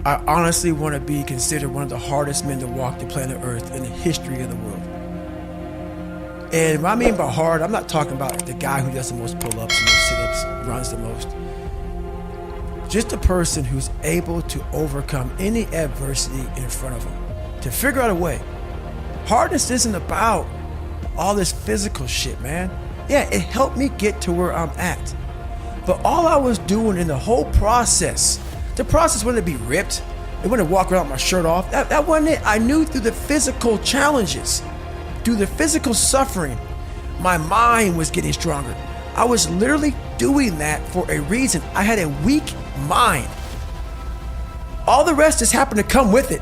I honestly want to be considered one of the hardest men to walk the planet Earth in the history of the world. And what I mean by hard, I'm not talking about the guy who does the most pull-ups, the most sit-ups, runs the most. Just a person who's able to overcome any adversity in front of him, to figure out a way. Hardness isn't about all this physical shit, man. Yeah, it helped me get to where I'm at. But all I was doing in the whole process, the process wasn't to be ripped. It wasn't to walk around with my shirt off. That wasn't it. I knew through the physical challenges, through the physical suffering, my mind was getting stronger. I was literally doing that for a reason. I had a weak mind. All the rest just happened to come with it.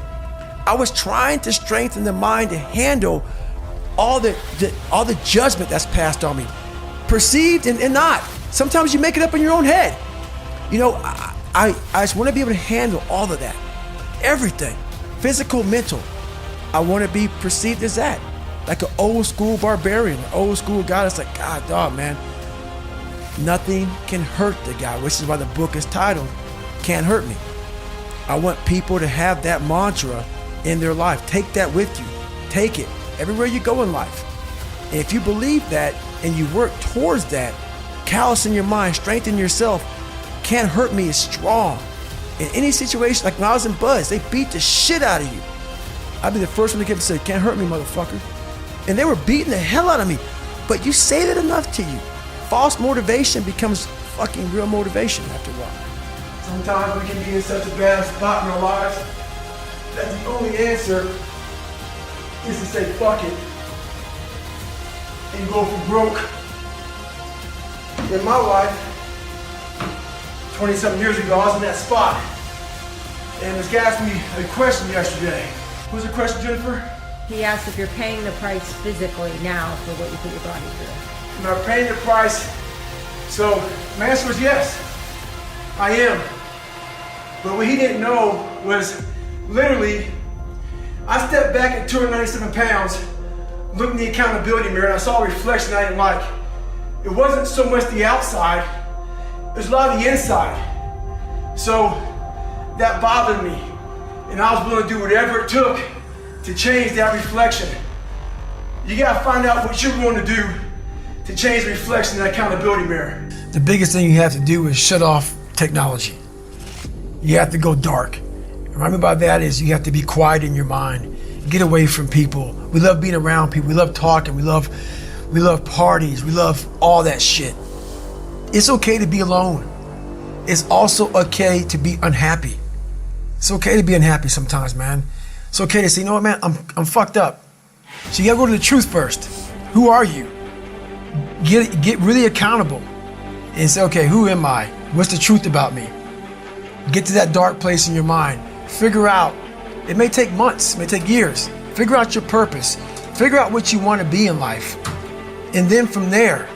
I was trying to strengthen the mind to handle all the judgment that's passed on me, perceived and not. Sometimes you make it up in your own head. You know, I just want to be able to handle all of that, everything, physical, mental. I want to be perceived as that, like an old school barbarian, an old school guy that's like, God, dog, man, nothing can hurt the guy, which is why the book is titled, Can't Hurt Me. I want people to have that mantra in their life. Take that with you. Take it everywhere you go in life. And if you believe that and you work towards that, callous in your mind, strengthen yourself, Can't Hurt Me is strong. In any situation, like when I was in Buzz, they beat the shit out of you. I'd be the first one to get up and say, can't hurt me, motherfucker. And they were beating the hell out of me. But you say that enough to you. False motivation becomes fucking real motivation after a while. Sometimes we can be in such a bad spot in our lives that the only answer is to say fuck it and go for broke. In my life, 20-something years ago, I was in that spot. And this guy asked me a question yesterday. What was the question, Jennifer? He asked if you're paying the price physically now for what you put your body through. Am I paying the price? So my answer was yes, I am. But what he didn't know was literally, I stepped back at 297 pounds, looked in the accountability mirror, and I saw a reflection I didn't like. It wasn't so much the outside, it was a lot of the inside. So that bothered me. And I was willing to do whatever it took to change that reflection. You gotta find out what you're going to do to change the reflection in that accountability mirror. The biggest thing you have to do is shut off technology. You have to go dark. And what I mean by that is you have to be quiet in your mind. Get away from people. We love being around people. We love talking. We love parties. We love all that shit. It's okay to be alone. It's also okay to be unhappy. It's okay to be unhappy sometimes, man. It's okay to say, you know what, man, I'm fucked up. So you gotta go to the truth first. Who are you? Get really accountable and say, okay, who am I? What's the truth about me? Get to that dark place in your mind. Figure out, it may take months, it may take years. Figure out your purpose. Figure out what you want to be in life. And then from there,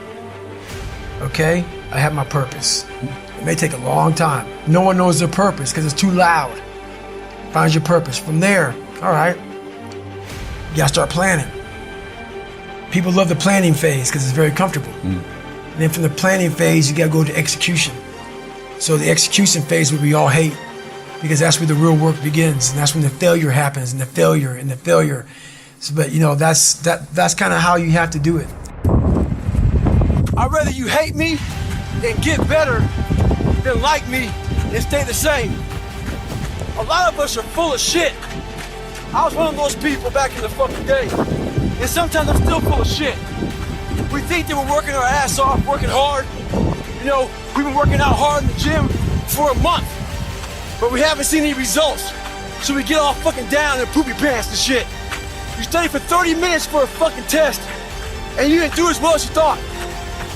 okay, I have my purpose. It may take a long time. No one knows their purpose because it's too loud. Find your purpose. From there, all right, you gotta start planning. People love the planning phase because it's very comfortable. And then from the planning phase, you gotta go to execution. So the execution phase, what we all hate, because that's where the real work begins, and that's when the failure happens, and the failure. So, but you know, that's kind of how you have to do it. I'd rather you hate me and get better than like me and stay the same. A lot of us are full of shit. I was one of those people back in the fucking day. And sometimes I'm still full of shit. We think that we're working our ass off, working hard. You know, we've been working out hard in the gym for a month, but we haven't seen any results. So we get all fucking down and poopy pants and shit. You study for 30 minutes for a fucking test, and you didn't do as well as you thought.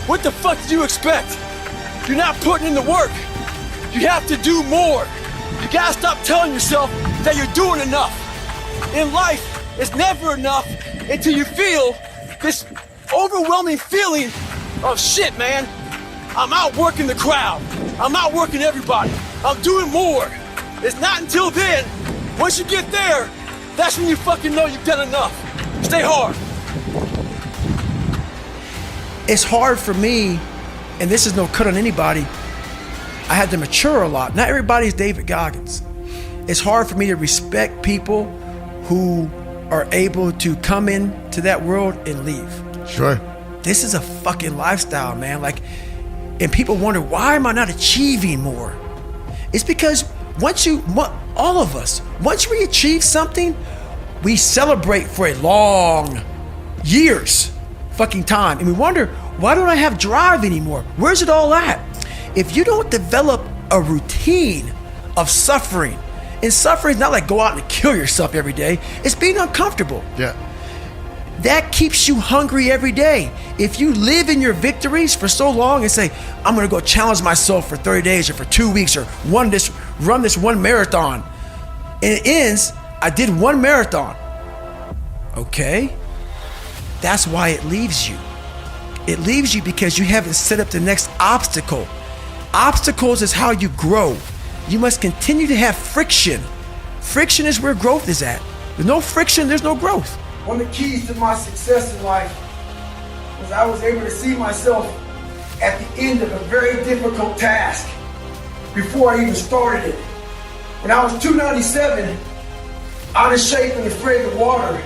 What the fuck did you expect? You're not putting in the work. You have to do more. You gotta stop telling yourself that you're doing enough. In life, it's never enough until you feel this overwhelming feeling of shit, man. I'm outworking the crowd. I'm outworking everybody. I'm doing more. It's not until then, once you get there, that's when you fucking know you've done enough. Stay hard. It's hard for me, and this is no cut on anybody, I had to mature a lot. Not everybody's David Goggins. it's hard for me to respect people who are able to come into that world and leave. Sure. This is a fucking lifestyle, man. Like, and people wonder, why am I not achieving more? It's because all of us, once we achieve something, we celebrate for a long years fucking time. And we wonder, why don't I have drive anymore? Where's it all at? If you don't develop a routine of suffering, and suffering is not like go out and kill yourself every day, it's being uncomfortable. Yeah. That keeps you hungry every day. If you live in your victories for so long and say, I'm gonna go challenge myself for 30 days or for 2 weeks or run this one marathon, and it ends, I did one marathon. Okay, that's why it leaves you. It leaves you because you haven't set up the next obstacle. Obstacles is how you grow. You must continue to have friction. Friction is where growth is at. There's no friction, there's no growth. One of the keys to my success in life was I was able to see myself at the end of a very difficult task before I even started it. When I was 297, out of shape and afraid of water,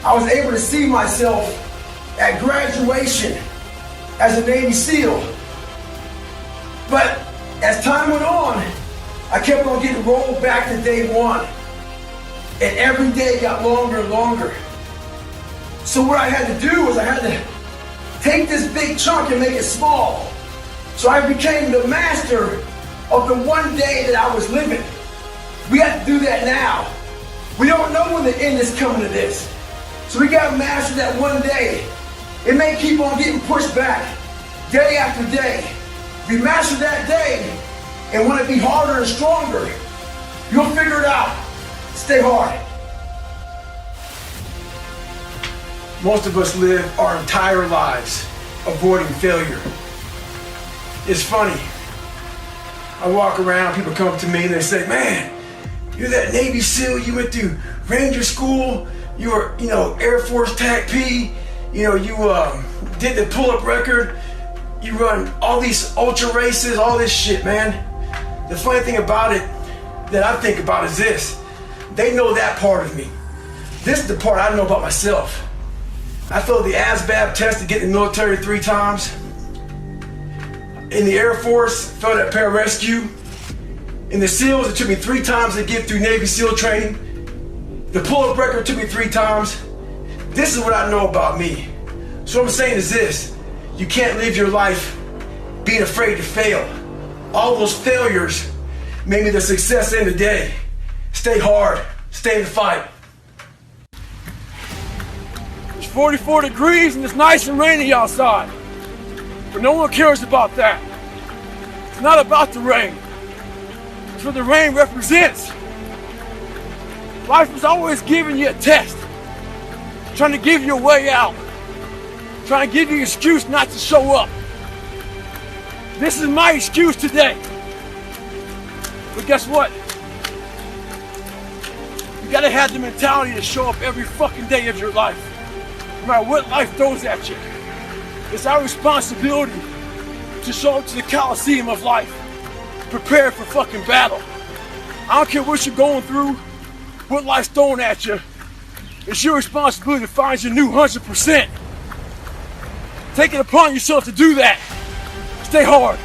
I was able to see myself at graduation as a Navy SEAL. But as time went on, I kept on getting rolled back to day one. And every day got longer and longer. So what I had to do was I had to take this big chunk and make it small. So I became the master of the one day that I was living. We have to do that now. We don't know when the end is coming to this. So we got to master that one day. It may keep on getting pushed back day after day. If you master that day and want to be harder and stronger, you'll figure it out. Stay hard. Most of us live our entire lives avoiding failure. It's funny. I walk around, people come up to me and they say, man, you're that Navy SEAL, you went through Ranger School, you were, Air Force TAC P, you did the pull-up record, you run all these ultra races, all this shit, man. The funny thing about it that I think about is this. They know that part of me. This is the part I know about myself. I failed the ASVAB test to get in the military 3 times. In the Air Force, failed at pararescue. In the SEALs, it took me 3 times to get through Navy SEAL training. The pull-up record took me 3 times. This is what I know about me. So what I'm saying is this. You can't live your life being afraid to fail. All those failures made me the success in the day. Stay hard. Stay in the fight. It's 44 degrees and it's nice and rainy outside. But no one cares about that. It's not about the rain. It's what the rain represents. Life is always giving you a test. Trying to give you a way out. Trying to give you an excuse not to show up. This is my excuse today. But guess what? You gotta have the mentality to show up every fucking day of your life. No matter what life throws at you. It's our responsibility to show up to the Coliseum of life. Prepared for fucking battle. I don't care what you're going through, what life's throwing at you. It's your responsibility to find your new 100%. Take it upon yourself to do that. Stay hard.